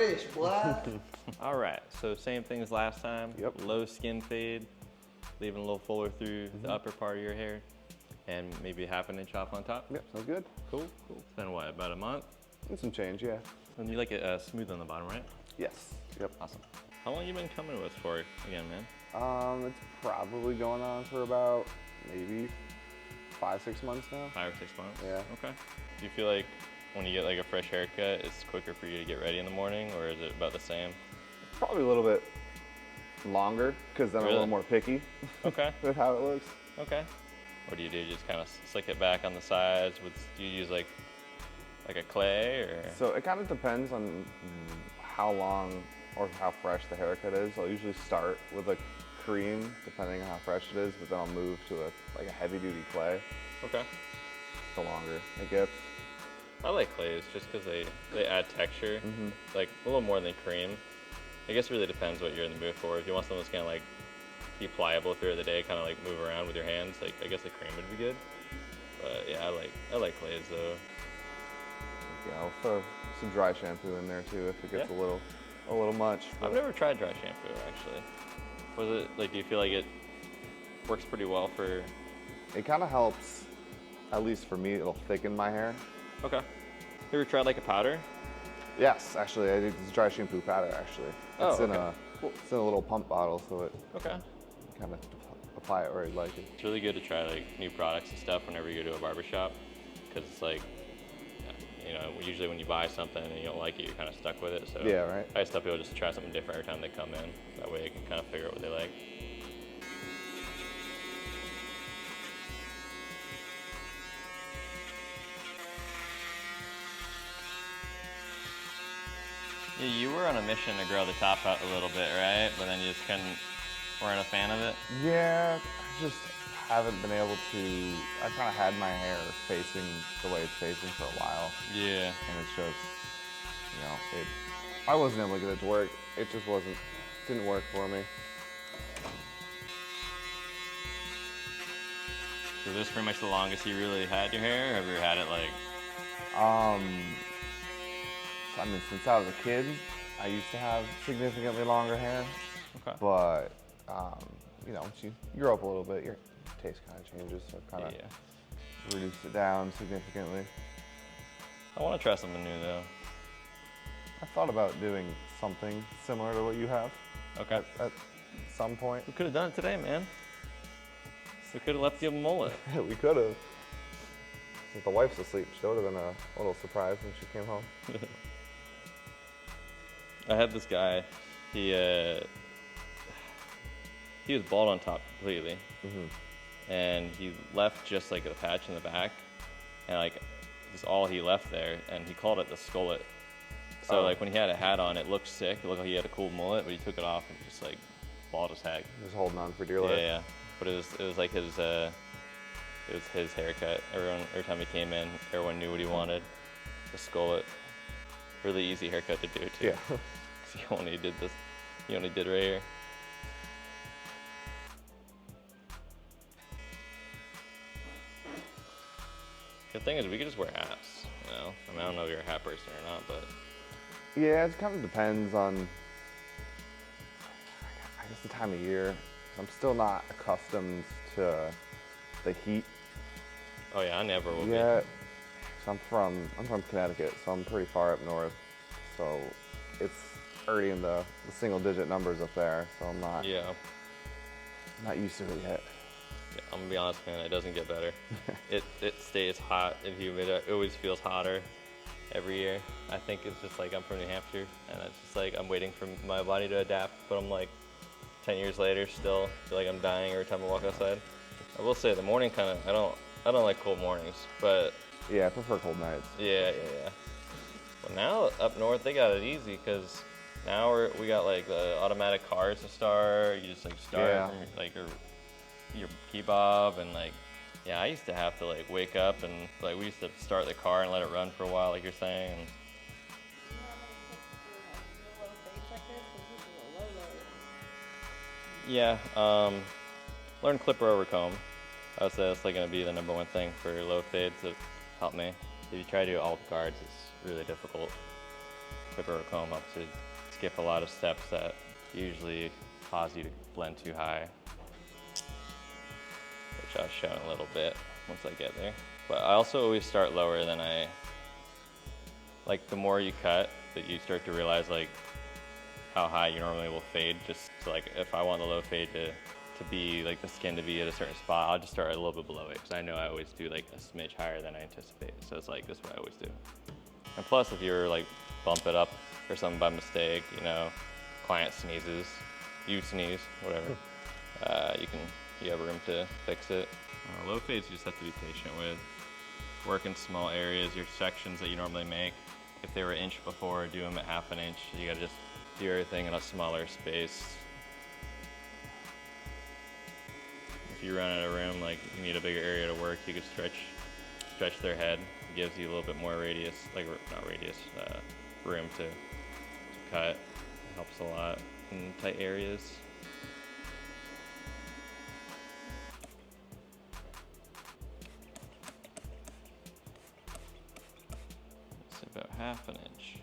fresh, boy. All right, so same thing as last time. Yep. Low skin fade, leaving a little fuller through the upper part of your hair, and maybe half an inch off on top. Yep, sounds good. Cool, cool. It's been what, about a month? And some change, yeah. And you like it smooth on the bottom, right? Yes. Yep. Awesome. How long you been coming with for again, man? It's probably going on for about maybe 5-6 months now. 5 or 6 months? Yeah. Okay. Do you feel like when you get like a fresh haircut, it's quicker for you to get ready in the morning, or is it about the same? Probably a little bit longer, because then I'm a little more picky Okay. with how it looks. Okay. What do you do? Just kind of slick it back on the sides? Do you use like a clay or? So it kind of depends on how long or how fresh the haircut is. I'll usually start with a cream, depending on how fresh it is, but then I'll move to a heavy duty clay. Okay. The longer it gets. I like clays just because they add texture, like a little more than cream. I guess it really depends what you're in the mood for. If you want something that's kind of like be pliable throughout the day, kind of like move around with your hands, like I guess a cream would be good. But yeah, I like clays though. Yeah, I'll throw some dry shampoo in there too if it gets a little much. But I've never tried dry shampoo actually. Was it like? Do you feel like it works pretty well for? It kind of helps, at least for me. It'll thicken my hair. Okay. You ever tried like a powder? Yes, actually, I did this dry shampoo powder. Actually, it's it's in a little pump bottle, so it kind of apply it where you like it. It's really good to try like new products and stuff whenever you go to a barbershop, because it's like, you know, usually when you buy something and you don't like it, you're kind of stuck with it. So yeah, right. I just tell people just to try something different every time they come in. That way you can kind of figure out what they like. Yeah, you were on a mission to grow the top out a little bit, right? But then you just weren't a fan of it? Yeah, I just haven't been able to. I kind of had my hair facing the way it's facing for a while. Yeah. And it's just, you know, I wasn't able to get it to work. It just didn't work for me. So this is pretty much the longest you really had your hair? Or have you ever had it like? I mean, since I was a kid, I used to have significantly longer hair. Okay. But, you know, once you grow up a little bit, your taste kind of changes, so I've kind of reduced it down significantly. I want to try something new though. I thought about doing something similar to what you have. Okay. At some point. We could have done it today, man. We could have left you a mullet. We could have. If the wife's asleep, she would have been a little surprised when she came home. I had this guy, he was bald on top completely, and he left just like a patch in the back, and like just all he left there, and he called it the skullet. So like when he had a hat on, it looked sick. It looked like he had a cool mullet, but he took it off and just like bald as heck. Just holding on for dear life. Yeah, yeah. But it was like his his haircut. Every time he came in, everyone knew what he wanted. The skullet. Really easy haircut to do too. Yeah. So you only did this. You only did right here. The thing is, we could just wear hats. You know, I mean, I don't know if you're a hat person or not, but Yeah, it kind of depends on, I guess, the time of year. I'm still not accustomed to the heat. oh yeah, I never will be. So I'm from Connecticut, so I'm pretty far up north. So it's already in the single-digit numbers up there. So I'm not used to it yet. Yeah, I'm gonna be honest, man. It doesn't get better. it stays hot and humid. It always feels hotter every year. I think it's just like I'm from New Hampshire, and it's just like I'm waiting for my body to adapt. But I'm like 10 years later, still feel like I'm dying every time I walk outside. I will say the morning kind of I don't like cold mornings, but Yeah, I prefer cold nights. yeah. Well, now up north they got it easy because now we got like the automatic cars to start. You just like start from like your key bob, and like I used to have to like wake up and like we used to start the car and let it run for a while, like you're saying. And yeah, learn clipper over comb. I would say that's like gonna be the #1 thing for low fades to help me. If you try to do all the guards, it's really difficult. clip over comb helps to skip a lot of steps that usually cause you to blend too high, which I'll show in a little bit once I get there. But I also always start lower than like the more you cut, that you start to realize like how high you normally will fade. Just so like if I want the low fade to be like the skin to be at a certain spot, I'll just start a little bit below it because I know I always do like a smidge higher than I anticipate. So it's like this is what I always do. And plus, if you're like bump it up or something by mistake, you know, client sneezes, you sneeze, whatever, you have room to fix it. Low fades you just have to be patient with. Work in small areas, your sections that you normally make. If they were an inch before, do them at half an inch. You gotta just do everything in a smaller space. If you run out of room, like you need a bigger area to work, you could stretch their head. It gives you a little bit more radius, like not radius, room to cut. It helps a lot in tight areas. It's about half an inch.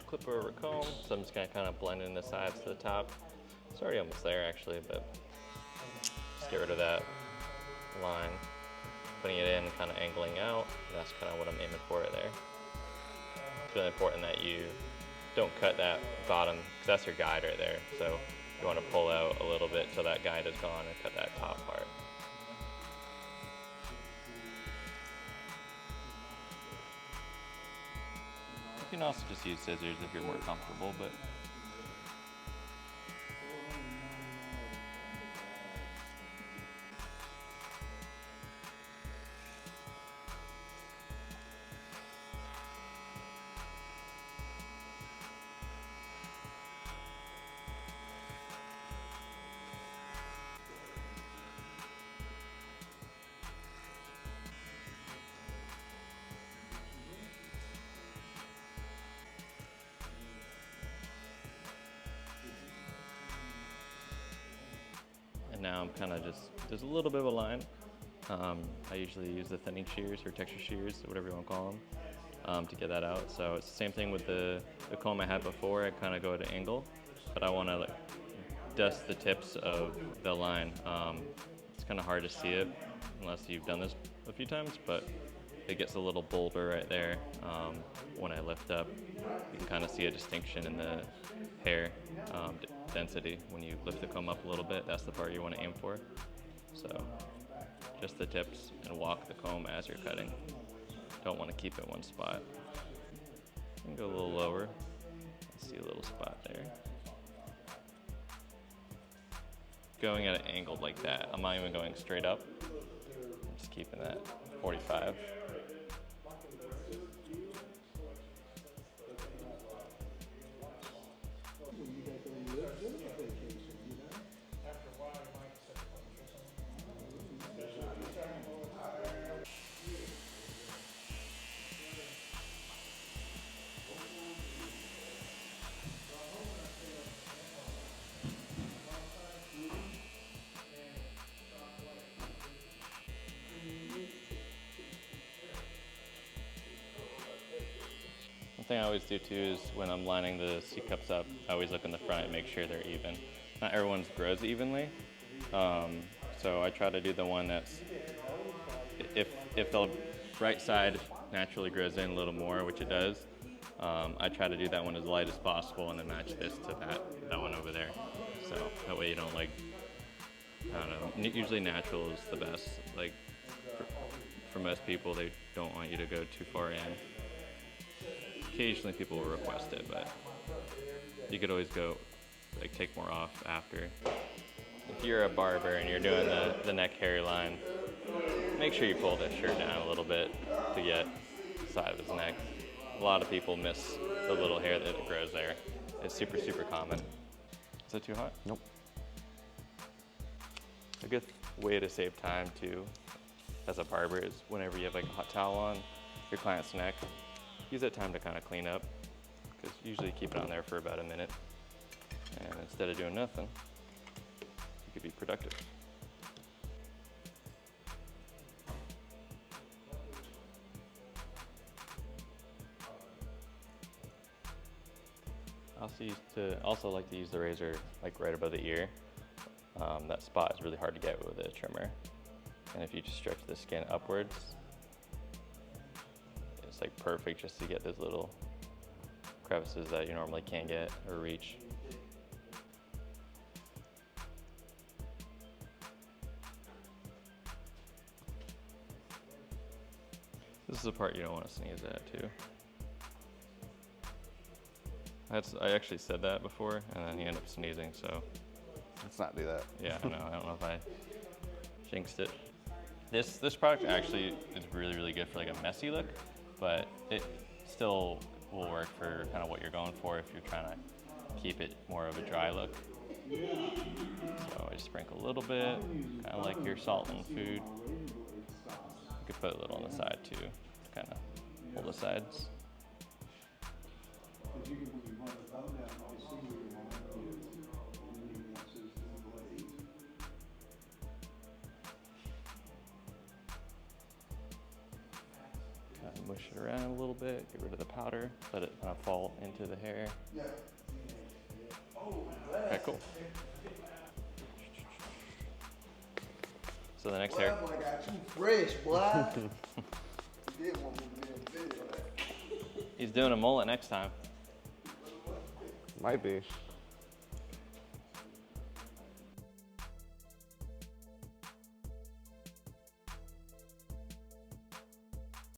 Clip over comb, so I'm just gonna kind of blend in the sides to the top. It's already almost there actually, but just get rid of that line. Putting it in, kind of angling out, that's kind of what I'm aiming for right there. It's really important that you don't cut that bottom, because that's your guide right there. So you want to pull out a little bit till that guide is gone and cut that top part. You can also just use scissors if you're more comfortable, but now I'm kind of just, there's a little bit of a line. I usually use the thinning shears or texture shears, whatever you want to call them, to get that out. So it's the same thing with the comb I had before. I kind of go at an angle, but I want to like dust the tips of the line. It's kind of hard to see it unless you've done this a few times, but it gets a little bolder right there. When I lift up, you can kind of see a distinction in the hair density. When you lift the comb up a little bit, that's the part you want to aim for. So just the tips, and walk the comb as you're cutting. Don't want to keep it one spot. You can go a little lower. I see a little spot there. Going at an angle like that, I'm not even going straight up. I'm just keeping that 45. One thing I always do too is when I'm lining the C-cups up, I always look in the front and make sure they're even. Not everyone's grows evenly, so I try to do the one that's, if the right side naturally grows in a little more, which it does, I try to do that one as light as possible and then match this to that one over there. So that way you don't like, I don't know, usually natural is the best. Like for most people, they don't want you to go too far in. Occasionally people will request it, but you could always go, like take more off after. If you're a barber and you're doing the neck hairline, make sure you pull the shirt down a little bit to get the side of his neck. A lot of people miss the little hair that grows there. It's super, super common. Is it too hot? Nope. A good way to save time too, as a barber, is whenever you have like a hot towel on your client's neck, use that time to kind of clean up, because usually you keep it on there for about a minute. And instead of doing nothing, you could be productive. I also like to use the razor like right above the ear. That spot is really hard to get with a trimmer. And if you just stretch the skin upwards, it's like perfect just to get those little crevices that you normally can't get or reach. This is the part you don't want to sneeze at too. I actually said that before, and then you end up sneezing, so. Let's not do that. Yeah, I don't know if I jinxed it. This product actually is really, really good for like a messy look, but it still will work for kind of what you're going for if you're trying to keep it more of a dry look. So I just sprinkle a little bit, kind of like your salt and food. You could put a little on the side too, to kind of hold the sides. Kind of mush it around a little bit, get rid of the powder, let it kind of fall into the hair. Okay, cool. So the next hair. Boy, I got you fresh, boy. You did want me to be in video. He's doing a mullet next time. Might be.